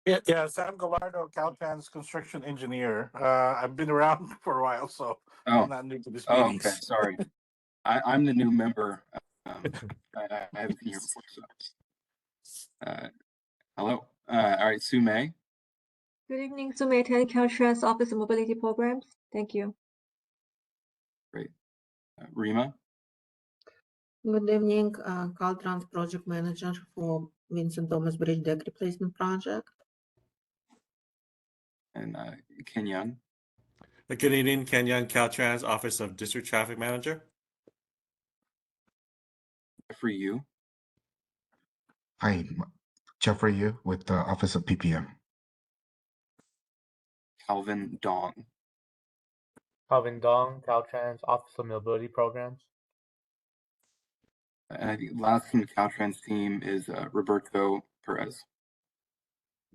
Yeah, Sam Gallardo, Caltrans construction engineer. I've been around for a while, so I'm not new to this meeting. Okay, sorry. I'm the new member. I haven't been here before, so. Hello. All right, Sue May. Good evening, Sue May, Caltrans Office of Mobility Programs. Thank you. Great. Rima. Good evening, Caltrans Project Manager for Vincent Thomas Bridge Deck Replacement Project. And Kenyan. Good evening, Kenyan, Caltrans Office of District Traffic Manager. Jeffrey Yu. Hi, Jeffrey Yu with the Office of PPM. Calvin Dong. Calvin Dong, Caltrans Office of Mobility Programs. And I think last from the Caltrans team is Roberto Perez.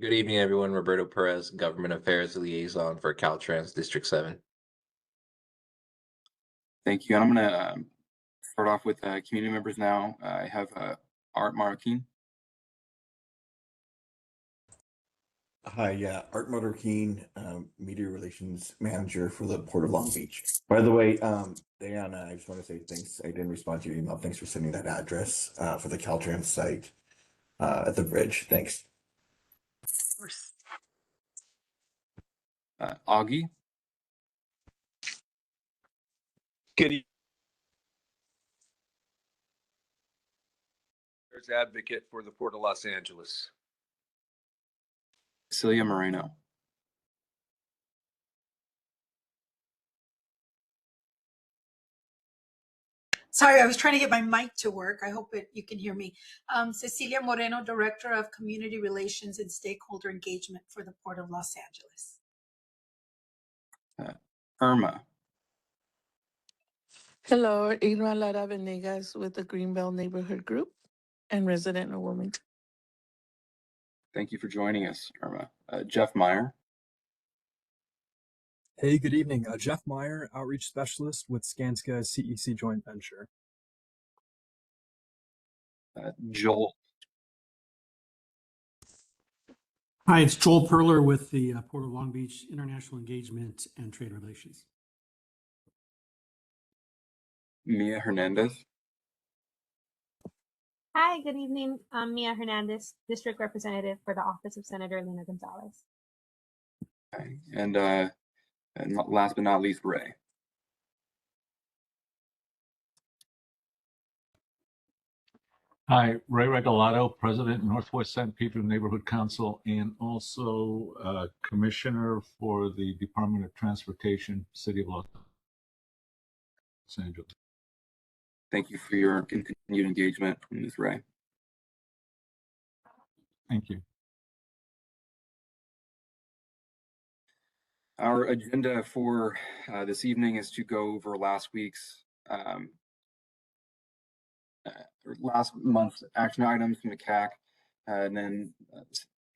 Good evening, everyone. Roberto Perez, Government Affairs Liaison for Caltrans District 7. Thank you. And I'm going to start off with community members now. I have Art Marroquin. Hi, Art Marroquin, Media Relations Manager for the Port of Long Beach. By the way, Diana, I just want to say thanks. I didn't respond to your email. Thanks for sending that address for the Caltrans site at the bridge. Thanks. Of course. Augie. Good evening. Advocate for the Port of Los Angeles. Celia Moreno. Sorry, I was trying to get my mic to work. I hope you can hear me. Cecilia Moreno, Director of Community Relations and Stakeholder Engagement for the Port of Los Angeles. Irma. Hello, Irma Lara Venegas with the Greenbelt Neighborhood Group and resident of Wilmington. Thank you for joining us, Irma. Jeff Meyer. Hey, good evening. Jeff Meyer, Outreach Specialist with Skanska CEC Joint Venture. Joel. Hi, it's Joel Perler with the Port of Long Beach International Engagement and Trade Relations. Mia Hernandez. Hi, good evening. I'm Mia Hernandez, District Representative for the Office of Senator Lina Gonzalez. Okay. And last but not least, Ray. Hi, Ray Regalado, President, Northwest San Pedro Neighborhood Council, and also Commissioner for the Department of Transportation, City of Los Angeles. Thank you for your continued engagement, Ms. Ray. Thank you. Our agenda for this evening is to go over last month's action items from the CAC, and then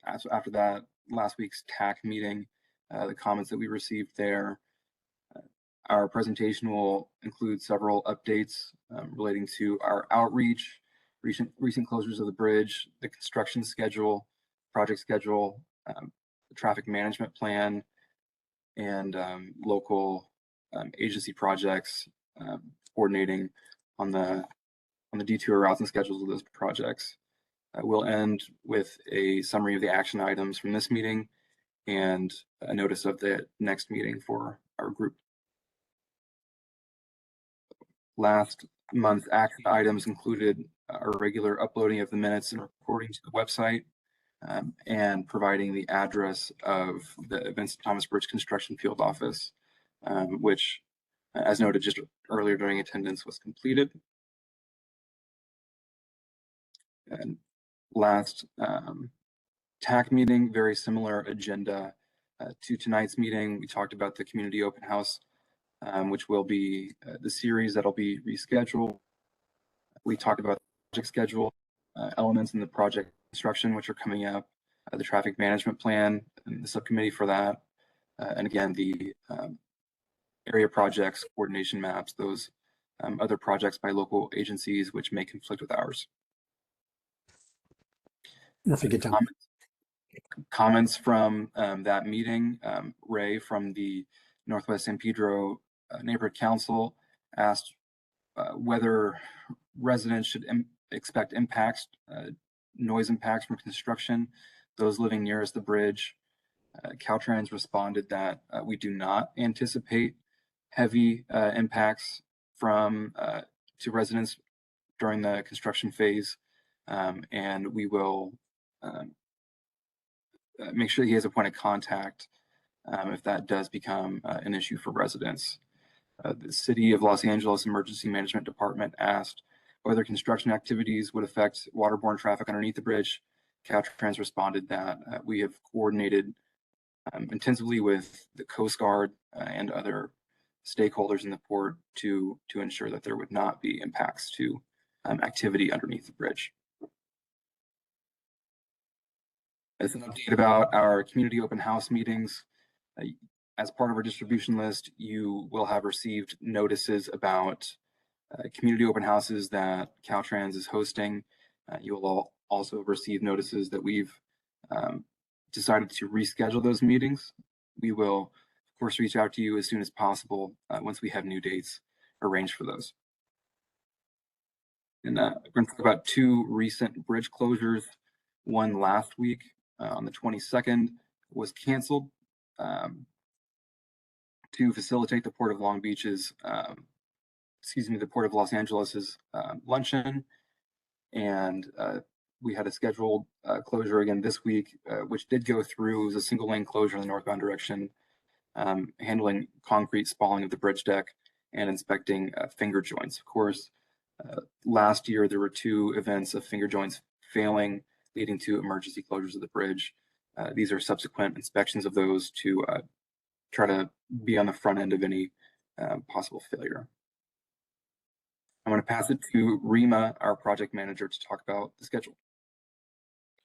after that, last week's TAC meeting, the comments that we received there. Our presentation will include several updates relating to our outreach, recent closures of the bridge, the construction schedule, project schedule, the traffic management plan, and local agency projects, coordinating on the detour routes and schedules of those projects. We'll end with a summary of the action items from this meeting and a notice of the next meeting for our group. Last month's action items included our regular uploading of the minutes and recording to the website, and providing the address of the Vincent Thomas Bridge Construction Field Office, which, as noted just earlier during attendance, was completed. And last TAC meeting, very similar agenda to tonight's meeting. We talked about the community open house, which will be the series that'll be rescheduled. We talked about the project schedule, elements in the project construction, which are coming up, the traffic management plan and the subcommittee for that. And again, the area projects, coordination maps, those other projects by local agencies, which may conflict with ours. That's a good time. comments from that meeting. Ray from the Northwest San Pedro Neighborhood Council asked whether residents should expect impacts, noise impacts from construction, those living nearest the bridge. Caltrans responded that we do not anticipate heavy impacts from to residents during the construction phase, and we will make sure he has a point of contact if that does become an issue for residents. The City of Los Angeles Emergency Management Department asked whether construction activities would affect waterborne traffic underneath the bridge. Caltrans responded that we have coordinated intensively with the Coast Guard and other stakeholders in the port to ensure that there would not be impacts to activity underneath the bridge. As an update about our community open house meetings, as part of our distribution list, you will have received notices about community open houses that Caltrans is hosting. You will also receive notices that we've decided to reschedule those meetings. We will, of course, reach out to you as soon as possible once we have new dates arranged for those. And we're going to talk about two recent bridge closures. One last week on the 22nd was canceled to facilitate the Port of Long Beach's, the Port of Los Angeles's luncheon. And we had a scheduled closure again this week, which did go through. It was a single lane closure in the northbound direction, handling concrete spalling of the bridge deck and inspecting finger joints. Of course, last year there were two events of finger joints failing, leading to emergency closures of the bridge. These are subsequent inspections of those to try to be on the front end of any possible failure. I'm going to pass it to Rima, our project manager, to talk about the schedule.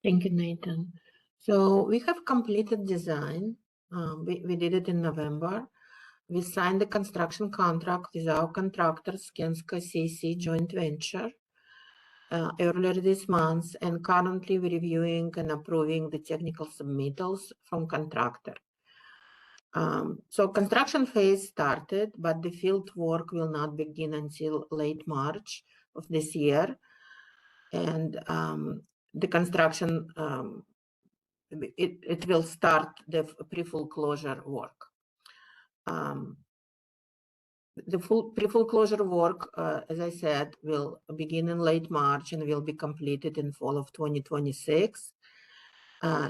Thank you, Nathan. So we have completed design. We did it in November. We signed the construction contract with our contractor, Skanska CC joint venture, earlier this month, and currently we're reviewing and approving the technical submittals from contractor. So construction phase started, but the field work will not begin until late March of this year. And the construction, it will start the pre-full closure work. The pre-full closure work, as I said, will begin in late March and will be completed in fall of 2026.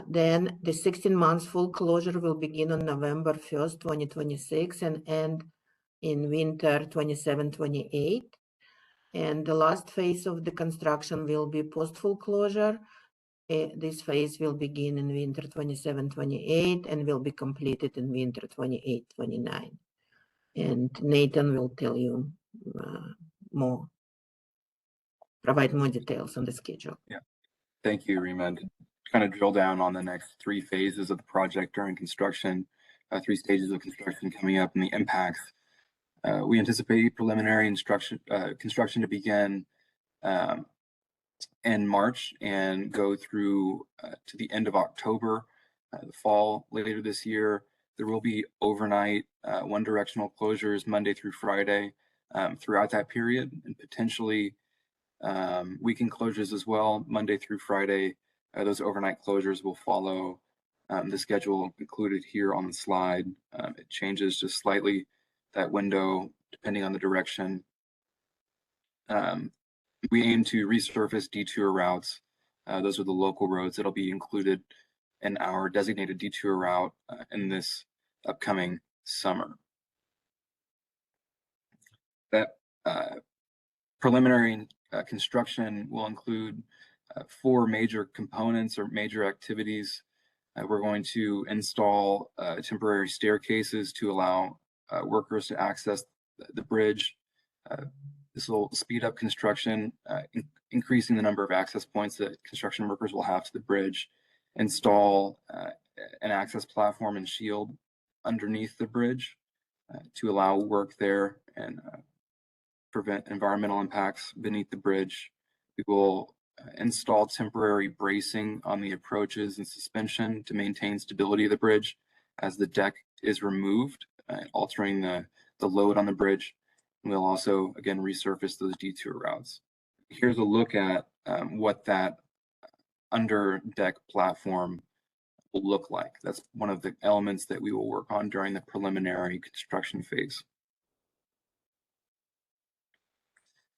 Then the 16 months full closure will begin on November 1st, 2026 and end in winter 27-28. And the last phase of the construction will be post-full closure. This phase will begin in winter 27-28 and will be completed in winter 28-29. And Nathan will tell you provide more details on the schedule. Yeah, thank you, Rima. To kind of drill down on the next three phases of the project during construction, 3 stages of construction coming up and the impacts. We anticipate preliminary construction to begin in March and go through to the end of October, the fall later this year. There will be overnight one-directional closures Monday through Friday throughout that period, and potentially weekend closures as well, Monday through Friday. Those overnight closures will follow the schedule included here on the slide. It changes just slightly, that window, depending on the direction. We aim to resurface detour routes. Those are the local roads that'll be included in our designated detour route in this upcoming summer. That preliminary construction will include 4 major components or major activities. We're going to install temporary staircases to allow workers to access the bridge. This will speed up construction, increasing the number of access points that construction workers will have to the bridge. Install an access platform and shield underneath the bridge to allow work there and prevent environmental impacts beneath the bridge. We will install temporary bracing on the approaches and suspension to maintain stability of the bridge as the deck is removed, altering the load on the bridge. And we'll also, again, resurface those detour routes. Here's a look at what that under deck platform will look like. That's one of the elements that we will work on during the preliminary construction phase.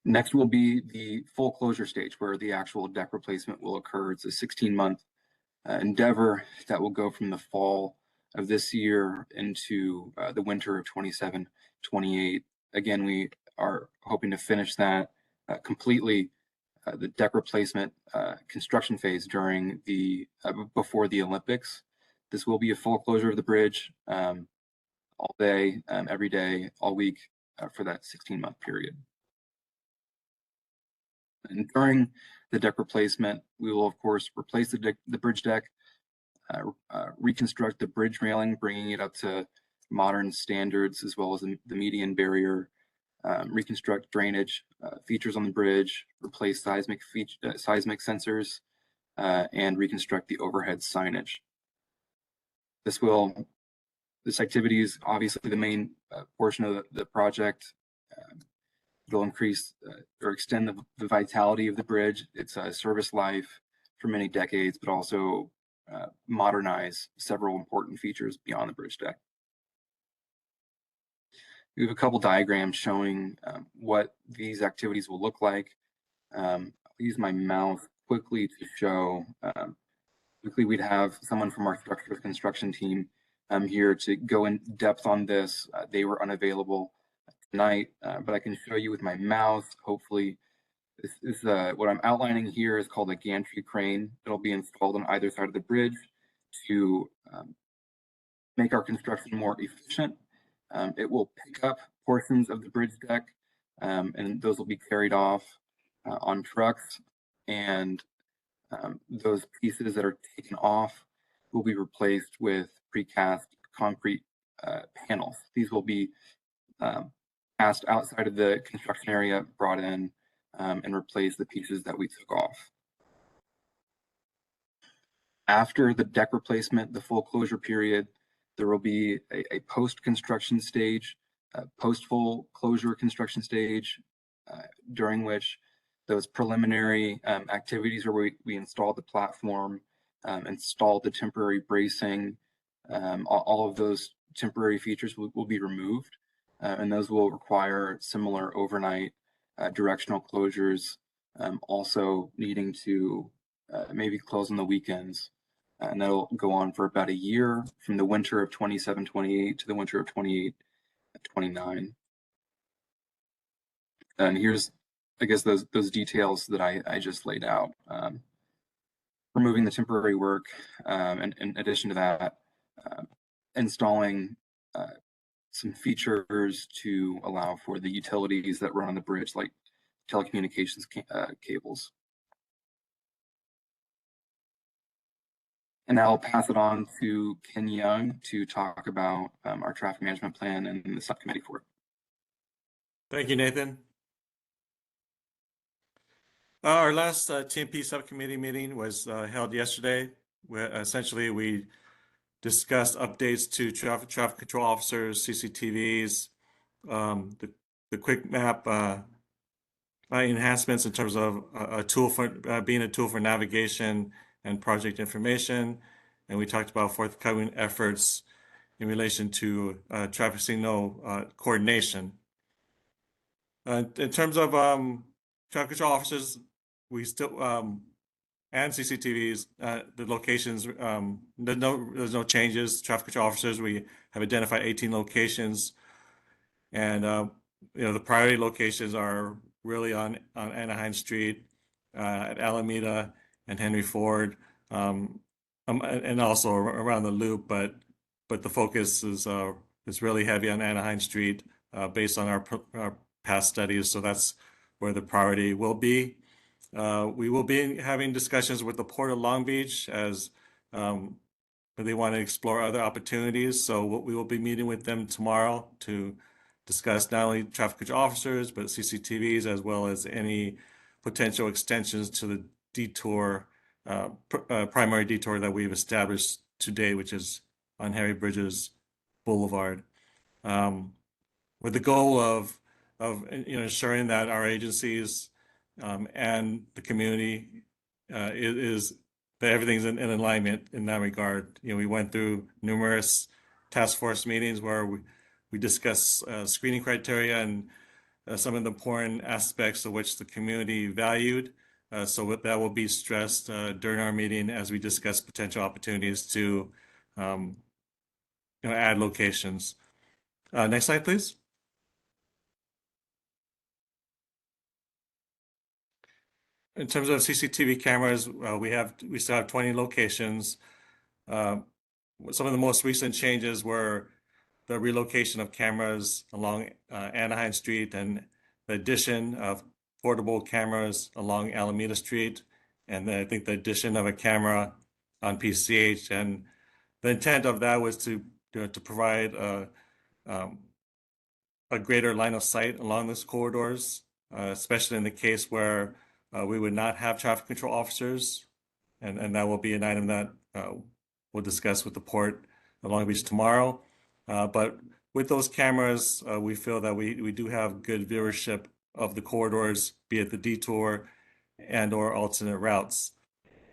Next will be the full closure stage where the actual deck replacement will occur. It's a 16-month endeavor that will go from the fall of this year into the winter of 27-28. Again, we are hoping to finish that completely, the deck replacement construction phase during the before the Olympics. This will be a full closure of the bridge all day, every day, all week for that 16-month period. And during the deck replacement, we will, of course, replace the bridge deck, reconstruct the bridge railing, bringing it up to modern standards, as well as the median barrier, reconstruct drainage features on the bridge, replace seismic sensors, and reconstruct the overhead signage. This activity is obviously the main portion of the project. It'll increase or extend the vitality of the bridge, its service life for many decades, but also modernize several important features beyond the bridge deck. We have a couple diagrams showing what these activities will look like. I'll use my mouse quickly to show. Quickly, we'd have someone from our structural construction team here to go in depth on this. They were unavailable tonight, but I can show you with my mouse. Hopefully, this is what I'm outlining here is called a gantry crane. It'll be installed on either side of the bridge to make our construction more efficient. It will pick up portions of the bridge deck, and those will be carried off on trucks. And those pieces that are taken off will be replaced with precast concrete panels. These will be cast outside of the construction area, brought in, and replace the pieces that we took off. After the deck replacement, the full closure period, there will be a post-construction stage, post-full closure construction stage, during which those preliminary activities where we install the platform, install the temporary bracing, all of those temporary features will be removed, and those will require similar overnight directional closures, also needing to maybe close on the weekends. And that'll go on for about a year from the winter of 27-28 to the winter of 28-29. And here's, I guess, those details that I just laid out. Removing the temporary work, and in addition to that, installing some features to allow for the utilities that run on the bridge, like telecommunications cables. And I'll pass it on to Ken Young to talk about our traffic management plan and the subcommittee for it. Thank you, Nathan. Our last TMP subcommittee meeting was held yesterday, where essentially we discussed updates to traffic control officers, CCTVs, the quick map enhancements in terms of a tool for being a tool for navigation and project information. And we talked about forthcoming efforts in relation to traffic signal coordination. In terms of traffic control officers, we still and CCTVs, the locations, there's no changes. Traffic control officers, we have identified 18 locations, and the priority locations are really on Anaheim Street, at Alameda and Henry Ford, and also around the loop. But the focus is really heavy on Anaheim Street, based on our past studies. So that's where the priority will be. We will be having discussions with the Port of Long Beach as they want to explore other opportunities. So we will be meeting with them tomorrow to discuss not only traffic control officers, but CCTVs, as well as any potential extensions to detour, primary detour that we've established today, which is on Harry Bridges Boulevard, with the goal of ensuring that our agencies and the community is that everything's in alignment in that regard. We went through numerous task force meetings where we discussed screening criteria and some of the important aspects of which the community valued. So that will be stressed during our meeting as we discuss potential opportunities to add locations. Next slide, please. In terms of CCTV cameras, we still have 20 locations. Some of the most recent changes were the relocation of cameras along Anaheim Street and the addition of portable cameras along Alameda Street, and then I think the addition of a camera on PCH. And the intent of that was to provide a greater line of sight along these corridors, especially in the case where we would not have traffic control officers, and that will be an item that we'll discuss with the Port of Long Beach tomorrow. But with those cameras, we feel that we do have good viewership of the corridors, be it the detour and/or alternate routes.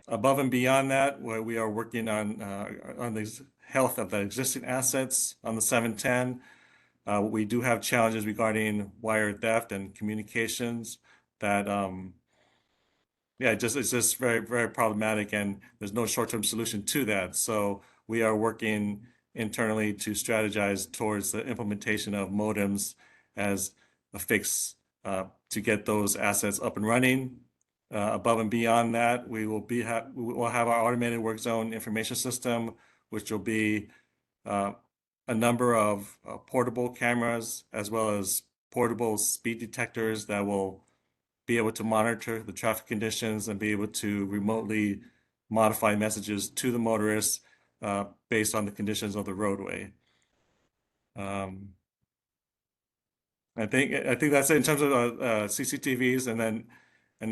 Above and beyond that, where we are working on the health of the existing assets on the 710. We do have challenges regarding wire theft and communications that it's just very, very problematic, and there's no short-term solution to that. So we are working internally to strategize towards the implementation of modems as a fix to get those assets up and running. Above and beyond that, we will have our automated work zone information system, which will be a number of portable cameras as well as portable speed detectors that will be able to monitor the traffic conditions and be able to remotely modify messages to the motorists based on the conditions of the roadway. I think that's it in terms of CCTVs, and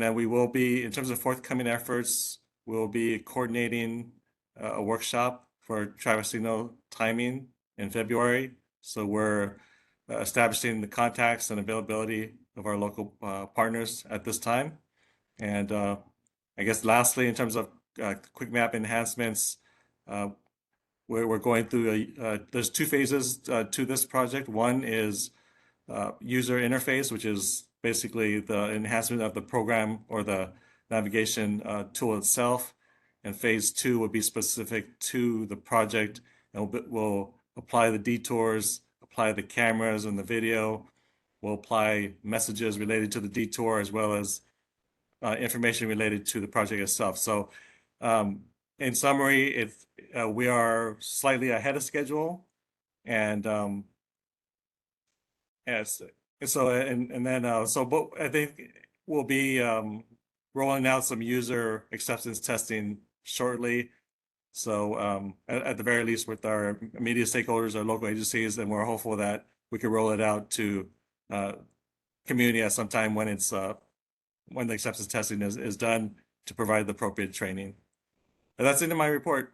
then we will be, in terms of forthcoming efforts, we'll be coordinating a workshop for traffic signal timing in February. So we're establishing the contacts and availability of our local partners at this time. And I guess lastly, in terms of quick map enhancements, we're going through there's two phases to this project. One is user interface, which is basically the enhancement of the program or the navigation tool itself. And phase 2 will be specific to the project, and we'll apply the detours, apply the cameras and the video. We'll apply messages related to the detour as well as information related to the project itself. So in summary, we are slightly ahead of schedule, and I think we'll be rolling out some user acceptance testing shortly. So at the very least with our media stakeholders, our local agencies, and we're hopeful that we can roll it out to community at some time when when the acceptance testing is done to provide the appropriate training. And that's into my report.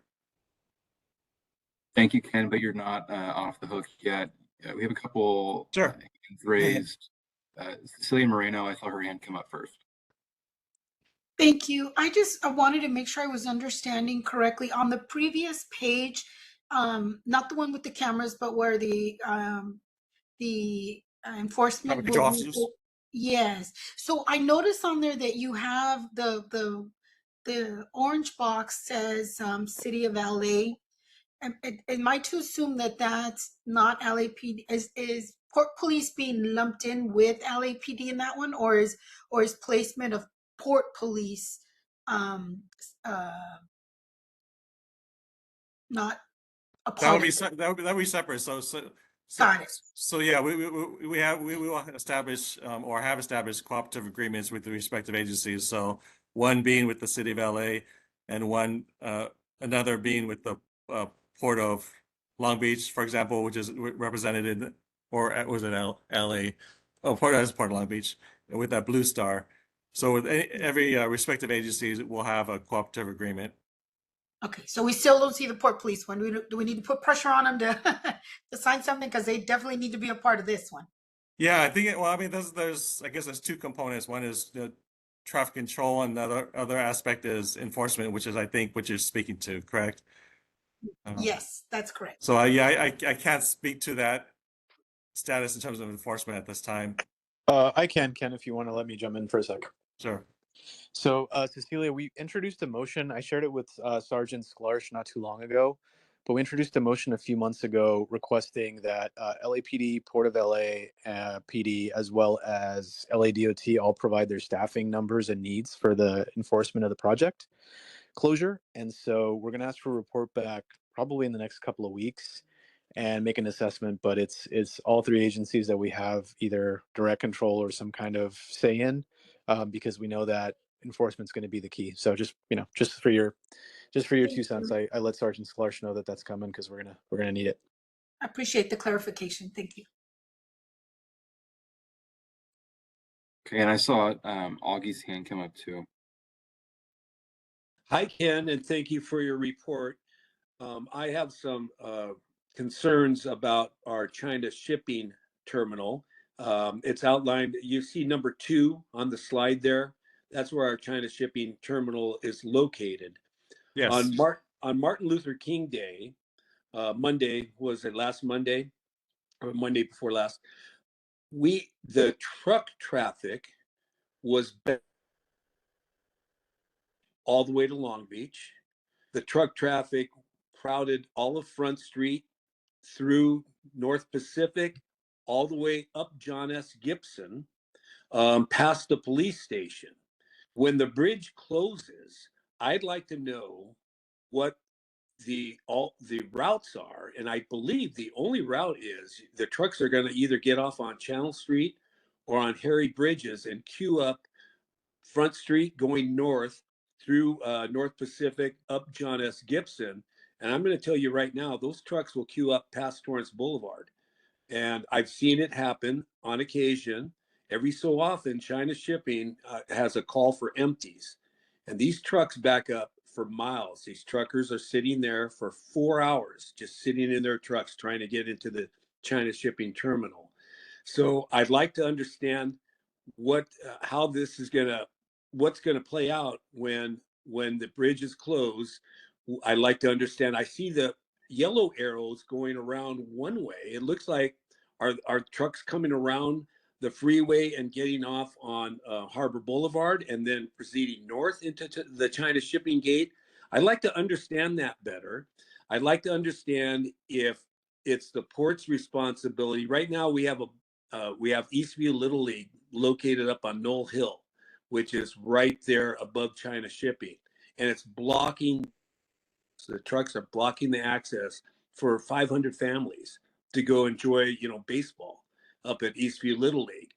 Thank you, Ken, but you're not off the hook yet. We have a couple hands raised. Cecilia Moreno, I saw her hand come up first. Thank you. I wanted to make sure I was understanding correctly. On the previous page, not the one with the cameras, but where the enforcement control officers. Yes. So I noticed on there that you have the orange box says City of LA. Am I to assume that that's not LAPD? Is Port Police being lumped in with LAPD in that one, or is placement of Port Police not a part That would be separate. Got it. So yeah, we will establish or have established cooperative agreements with the respective agencies. So one being with the City of LA, and another being with the Port of Long Beach, for example, which is represented in, or was it LA? Oh, Port of Long Beach with that blue star. So with every respective agencies will have a cooperative agreement. Okay, so we still don't see the Port Police one. Do we need to put pressure on them to to sign something? Because they definitely need to be a part of this one. Yeah, I think well, I mean, there's I guess there's two components. One is the traffic control, and the other aspect is enforcement, which is I think what you're speaking to, correct? Yes, that's correct. So I can't speak to that status in terms of enforcement at this time. I can, Ken, if you want to let me jump in for a sec. Sure. So, Cecilia, we introduced a motion. I shared it with Sergeant Sklarsh not too long ago, but we introduced a motion a few months ago requesting that LAPD, Port of LA PD, as well as LADOT all provide their staffing numbers and needs for the enforcement of the project closure. And so we're going to ask for a report back probably in the next couple of weeks and make an assessment, but it's all three agencies that we have either direct control or some kind of say in, because we know that enforcement is going to be the key. So just for your 2 cents, I let Sergeant Sklarsh know that that's coming because we're gonna need it. I appreciate the clarification. Thank you. Okay, and I saw Augie's hand come up too. Hi, Ken, and thank you for your report. I have some concerns about our China shipping terminal. It's outlined, you see number 2 on the slide there. That's where our China shipping terminal is located. Yes. On Martin Luther King Day, Monday, was it last Monday or Monday before last? The truck traffic was all the way to Long Beach. The truck traffic crowded all of Front Street through North Pacific, all the way up John S. Gibson, past the police station. When the bridge closes, I'd like to know what the routes are, and I believe the only route is the trucks are going to either get off on Channel Street or on Harry Bridges and queue up Front Street going north through North Pacific up John S. Gibson. And I'm going to tell you right now, those trucks will queue up past Torrance Boulevard. And I've seen it happen on occasion. Every so often, China Shipping has a call for empties. And these trucks back up for miles. These truckers are sitting there for 4 hours, just sitting in their trucks trying to get into the China Shipping terminal. So I'd like to understand how this is what's going to play out when the bridge is closed. I'd like to understand. I see the yellow arrows going around one way. It looks like are trucks coming around the freeway and getting off on Harbor Boulevard and then proceeding north into the China Shipping Gate. I'd like to understand that better. I'd like to understand if it's the port's responsibility. Right now we have Eastview Little League located up on Knoll Hill, which is right there above China Shipping, and it's blocking. So the trucks are blocking the access for 500 families to go enjoy, baseball up at Eastview Little League.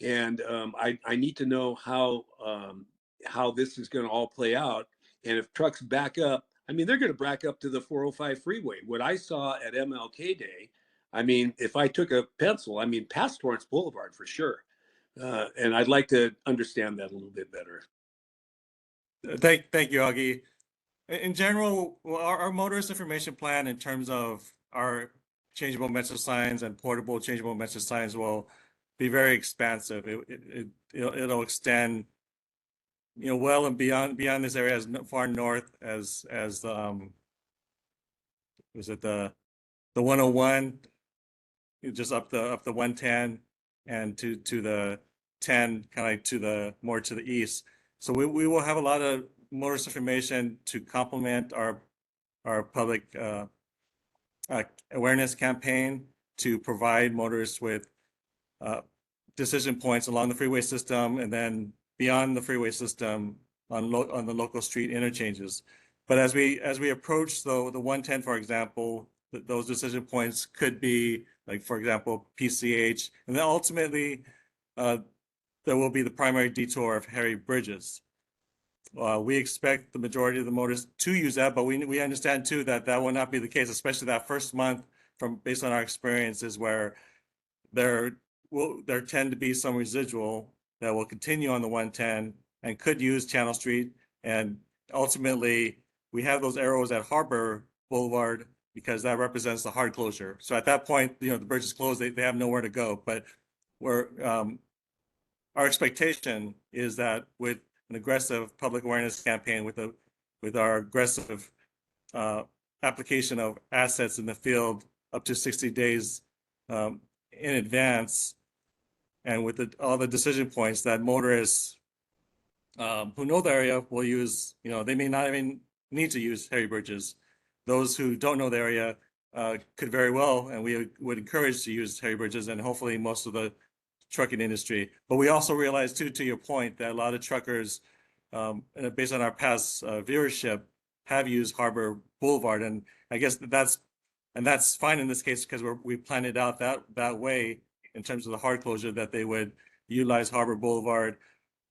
And I need to know how this is going to all play out. And if trucks back up, they're going to back up to the 405 freeway. What I saw at MLK Day, if I took a pencil, past Torrance Boulevard for sure. And I'd like to understand that a little bit better. Thank you, Augie. In general, our motorist information plan in terms of our changeable metro signs and portable changeable metro signs will be very expansive. It'll extend, well and beyond this area as far north as was it the 101, just up the 110 and to the 10, kind of like to the more to the east. So we will have a lot of motorist information to complement our public awareness campaign to provide motorists with decision points along the freeway system and then beyond the freeway system on the local street interchanges. But as we approach the 110, for example, those decision points could be like, for example, PCH, and then ultimately there will be the primary detour of Harry Bridges. We expect the majority of the motorists to use that, but we understand too that will not be the case, especially that first month based on our experiences where there tend to be some residual that will continue on the 110 and could use Channel Street. And ultimately, we have those arrows at Harbor Boulevard because that represents the hard closure. So at that point, the bridge is closed, they have nowhere to go. But our expectation is that with an aggressive public awareness campaign, with our aggressive application of assets in the field up to 60 days in advance, and with all the decision points that motorists who know the area will use, they may not even need to use heavy bridges. Those who don't know the area could very well, and we would encourage to use heavy bridges, and hopefully most of the trucking industry. But we also realize too, to your point, that a lot of truckers, based on our past viewership, have used Harbor Boulevard, and I guess that's fine in this case because we planned it out that way in terms of the hard closure, that they would utilize Harbor Boulevard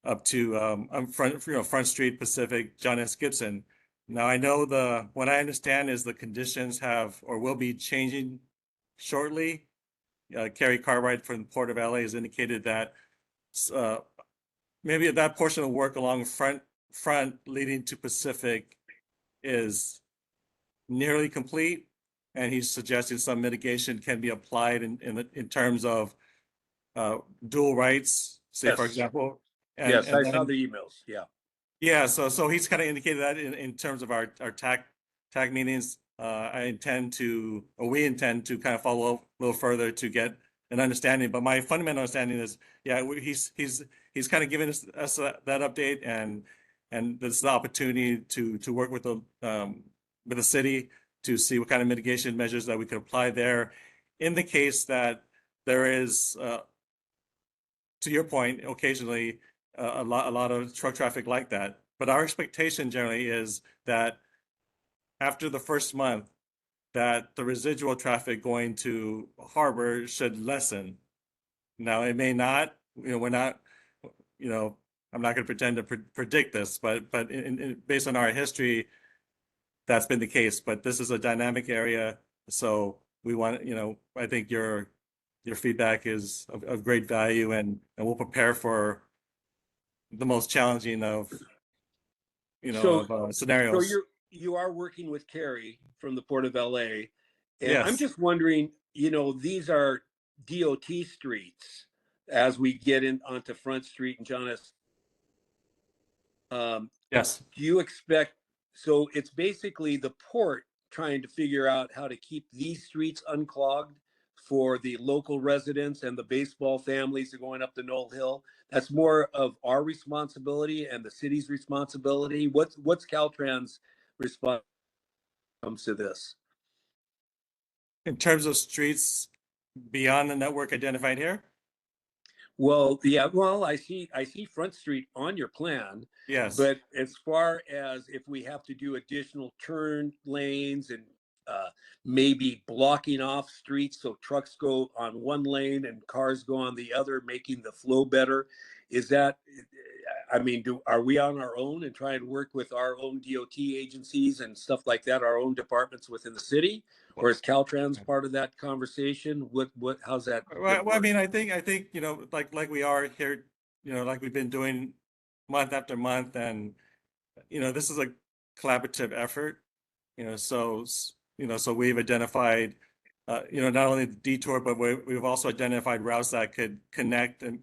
up to Front Street, Pacific, John S. Gibson. Now I know what I understand is the conditions have or will be changing shortly. Kerry Cartwright from the Port of LA has indicated that maybe that portion of work along front leading to Pacific is nearly complete, and he's suggesting some mitigation can be applied in terms of dual rights, say Yes. for example. Yes, I saw the emails. Yeah. Yeah, so he's kind of indicated that in terms of our TAC meetings. We intend to kind of follow up a little further to get an understanding. But my fundamental understanding is, yeah, he's kind of giving us that update, and this is the opportunity to work with the city to see what kind of mitigation measures that we could apply there, in the case that there is, to your point, occasionally a lot of truck traffic like that. But our expectation generally is that after the first month, that the residual traffic going to Harbor should lessen. Now it may not. We're not. I'm not going to pretend to predict this, but based on our history, that's been the case. But this is a dynamic area, so we want. I think your feedback is of great value, and we'll prepare for the most challenging of scenarios. So you are working with Kerry from the Port of LA, and Yes. I'm just wondering, these are DOT streets as we get onto Front Street and John S. Yes. Do you expect? So it's basically the port trying to figure out how to keep these streets unclogged for the local residents and the baseball families that are going up the Knoll Hill. That's more of our responsibility and the city's responsibility. What's Caltrans' response comes to this? In terms of streets beyond the network identified here? Well, yeah, I see Front Street on your plan. Yes. But as far as if we have to do additional turn lanes and maybe blocking off streets so trucks go on one lane and cars go on the other, making the flow better, are we on our own and trying to work with our own DOT agencies and stuff like that, our own departments within the city, or is Caltrans part of that conversation? How's that? Well, I mean, I think like we are here, like we've been doing month after month, and this is a collaborative effort, so we've identified, not only the detour, but we've also identified routes that could connect and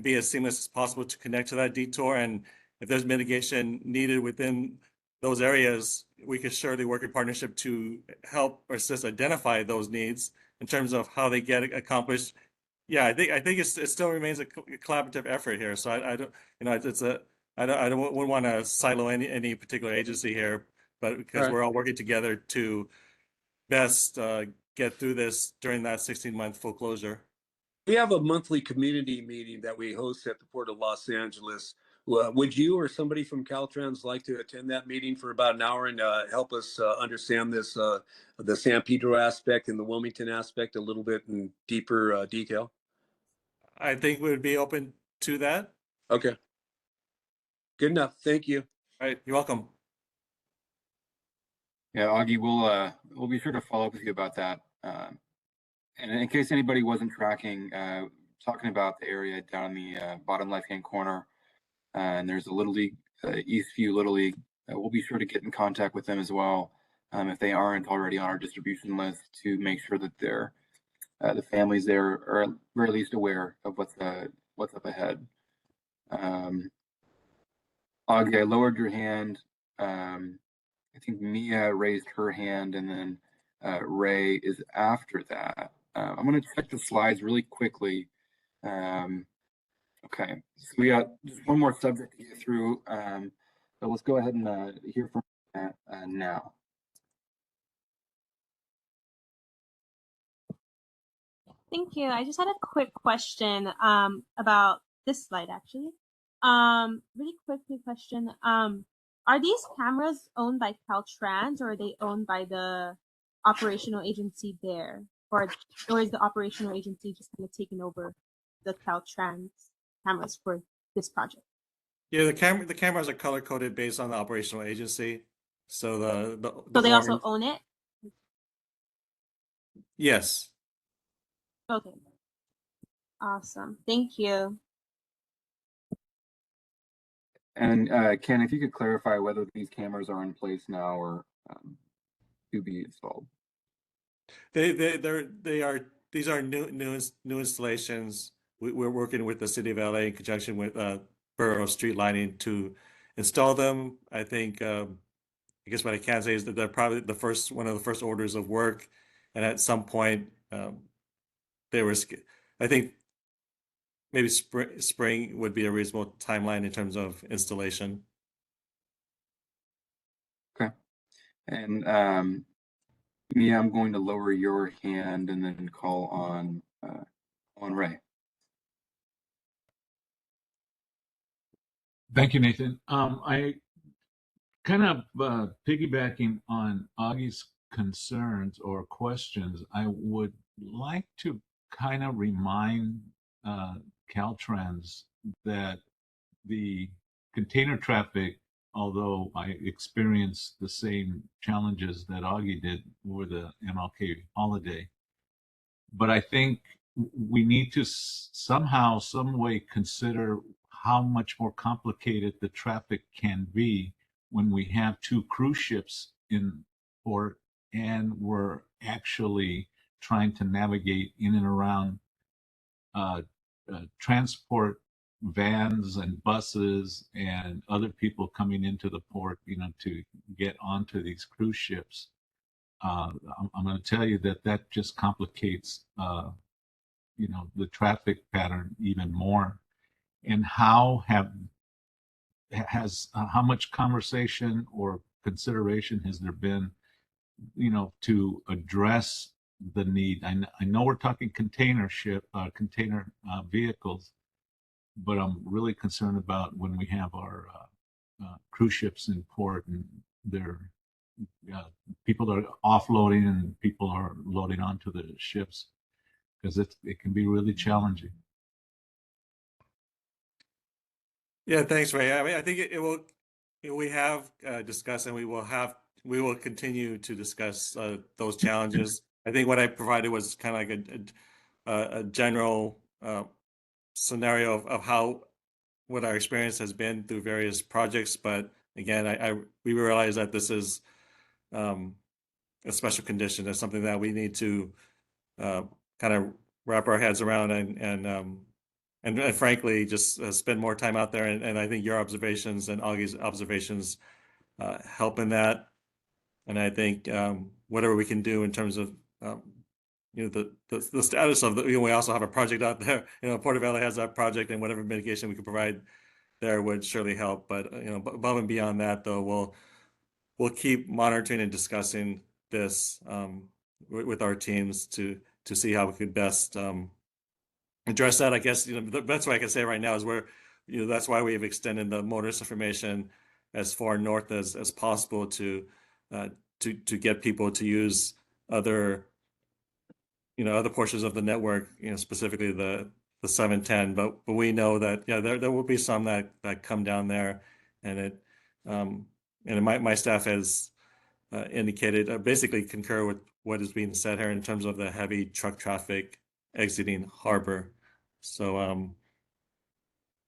be as seamless as possible to connect to that detour. And if there's mitigation needed within those areas, we could surely work in partnership to help or assist identify those needs in terms of how they get accomplished. Yeah, I think it still remains a collaborative effort here. So I don't, I wouldn't want to silo any particular agency here, but because we're all working together to best get through this during that 16-month full closure. We have a monthly community meeting that we host at the Port of Los Angeles. Would you or somebody from Caltrans like to attend that meeting for about an hour and help us understand this, the San Pedro aspect and the Wilmington aspect a little bit in deeper detail? I think we would be open to that. Okay. Good enough. Thank you. All right. You're welcome. Yeah, Augie, we'll be sure to follow up with you about that. And in case anybody wasn't tracking, talking about the area down in the bottom left-hand corner, and there's a Little League, Eastview Little League. We'll be sure to get in contact with them as well, if they aren't already on our distribution list, to make sure that they're the families there are at very least aware of what's up ahead. Augie, I lowered your hand. I think Mia raised her hand, and then Ray is after that. I'm going to check the slides really quickly. Okay, so we got just one more subject to get through, but let's go ahead and hear from Matt now. Thank you. I just had a quick question about this slide, actually. Really quickly question. Are these cameras owned by Caltrans, or are they owned by the operational agency there? Or is the operational agency just kind of taking over the Caltrans cameras for this project? Yeah, the cameras are color coded based on the operational agency. So so they also own it? Yes. Okay. Awesome. Thank you. And Ken, if you could clarify whether these cameras are in place now or to be installed. These are new installations. We're working with the City of LA in conjunction with Borough Street Lighting to install them. I think I guess what I can say is that they're probably one of the first orders of work, and at some point I think maybe spring would be a reasonable timeline in terms of installation. Okay, and Mia, I'm going to lower your hand and then call on Ray. Thank you, Nathan. I kind of piggybacking on Augie's concerns or questions, I would like to kind of remind Caltrans that the container traffic, although I experienced the same challenges that Augie did for the MLK holiday, but I think we need to somehow, some way consider how much more complicated the traffic can be when we have two cruise ships in port and we're actually trying to navigate in and around transport vans and buses and other people coming into the port, to get onto these cruise ships. I'm going to tell you that just complicates, the traffic pattern even more. And how much conversation or consideration has there been, to address the need? I know we're talking container vehicles, but I'm really concerned about when we have our cruise ships in port and people are offloading and people are loading onto the ships, because it can be really challenging. Yeah, thanks, Ray. I mean, I think it will. We have discussed, and we will continue to discuss those challenges. I think what I provided was kind of like a general scenario of what our experience has been through various projects. But again, we realize that this is a special condition. That's something that we need to kind of wrap our heads around and frankly, just spend more time out there. And I think your observations and Augie's observations help in that. And I think whatever we can do in terms of the status of we also have a project out there. Port of LA has that project, and whatever mitigation we can provide there would surely help. But above and beyond that, though, we'll keep monitoring and discussing this with our teams to see how we could best address that. I guess the best way I can say right now is that's why we have extended the motorist information as far north as possible to get people to use other portions of the network, specifically the 710. But we know that there will be some that come down there, and my staff has indicated basically concur with what is being said here in terms of the heavy truck traffic exiting harbor. So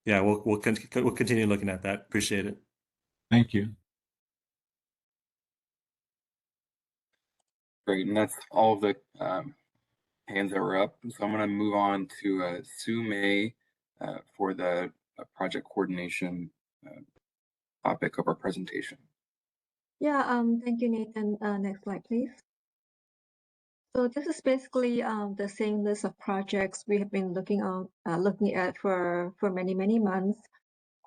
yeah, we'll continue looking at that. Appreciate it. Thank you. Great, and that's all of the hands that were up. So I'm going to move on to Sue May for the project coordination topic of our presentation. Yeah, thank you, Nathan. Next slide, please. So this is basically the same list of projects we have been looking at for many months.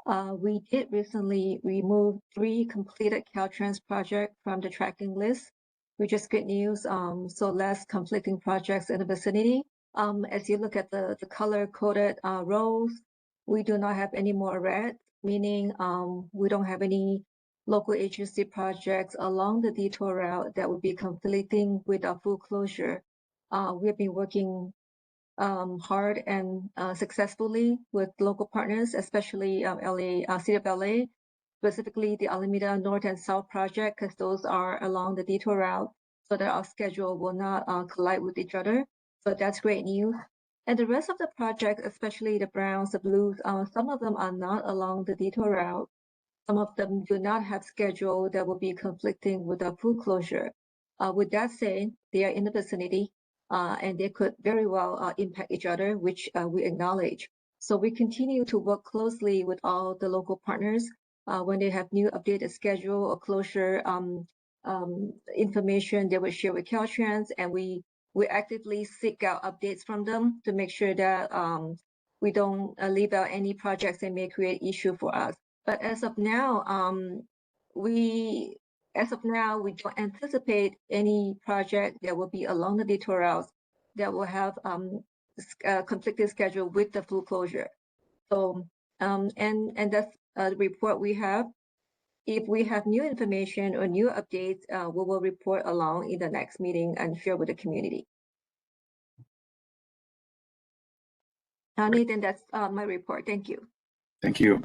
We did recently remove 3 completed Caltrans projects from the tracking list, which is good news. So less conflicting projects in the vicinity. As you look at the color-coded rows, we do not have any more red, meaning we don't have any local agency projects along the detour route that would be conflicting with our full closure. We have been working hard and successfully with local partners, especially City of LA, specifically the Alameda North and South project, because those are along the detour route, so that our schedule will not collide with each other. So that's great news. And the rest of the project, especially the browns, the blues, some of them are not along the detour route. Some of them do not have schedule that will be conflicting with our full closure. With that said, they are in the vicinity and they could very well impact each other, which we acknowledge. So we continue to work closely with all the local partners when they have new updated schedule or closure information they will share with Caltrans, and we actively seek out updates from them to make sure that we don't leave out any projects that may create issue for us. But as of now, we don't anticipate any project that will be along the detour routes that will have conflicted schedule with the full closure. So and that's the report we have. If we have new information or new updates, we will report along in the next meeting and share with the community. Nathan, that's my report. Thank you. Thank you.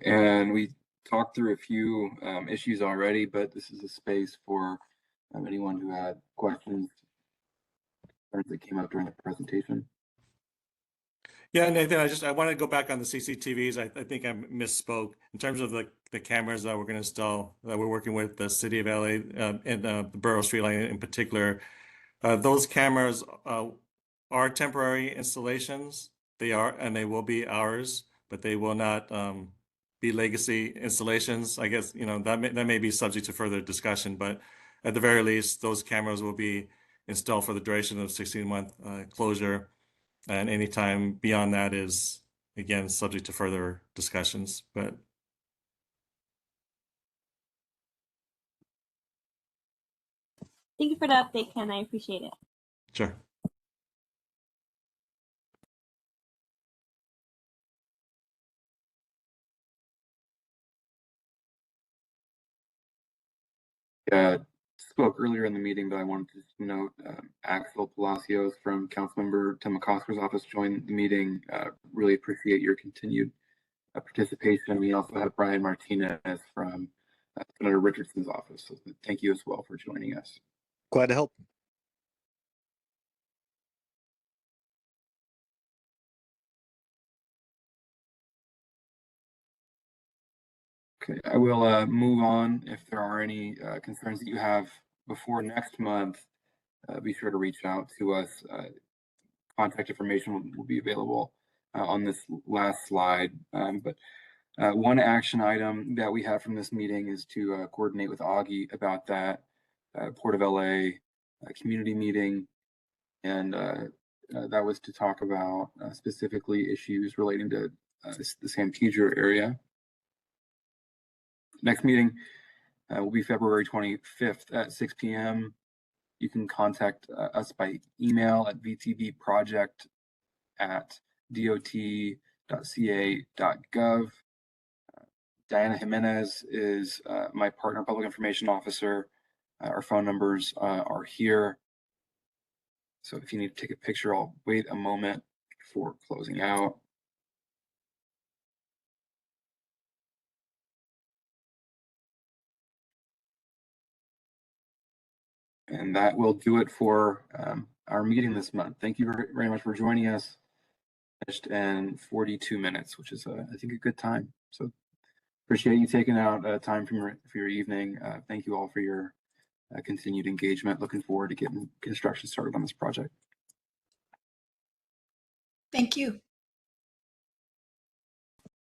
And we talked through a few issues already, but this is a space for anyone who had questions that came up during the presentation. Yeah, Nathan, I want to go back on the CCTVs. I think I misspoke. In terms of the cameras that we're going to install, that we're working with the City of LA and the Borough Street Line in particular, those cameras are temporary installations. They are, and they will be ours, but they will not be legacy installations. I guess, that may be subject to further discussion, but at the very least, those cameras will be installed for the duration of 16-month closure. And any time beyond that is, again, subject to further discussions. But thank you for the update, Ken. I appreciate it. Sure. Spoke earlier in the meeting, but I wanted to note Axel Palacios from Councilmember Tim McCosker's office joined the meeting. Really appreciate your continued participation. We also have Brian Martinez from Senator Richardson's office. So thank you as well for joining us. Glad to help. Okay, I will move on. If there are any concerns that you have before next month, be sure to reach out to us. Contact information will be available on this last slide. But one action item that we have from this meeting is to coordinate with Augie about that Port of LA community meeting. And that was to talk about specifically issues relating to the San Pedro area. Next meeting will be February 25th at 6 p.m. You can contact us by email at vtbproject@dot.ca.gov. Diana Jimenez is my partner public information officer. Our phone numbers are here. So if you need to take a picture, I'll wait a moment before closing out. And that will do it for our meeting this month. Thank you very much for joining us. In 42 minutes, which is, I think, a good time. So appreciate you taking out time from your evening. Thank you all for your continued engagement. Looking forward to getting construction started on this project. Thank you.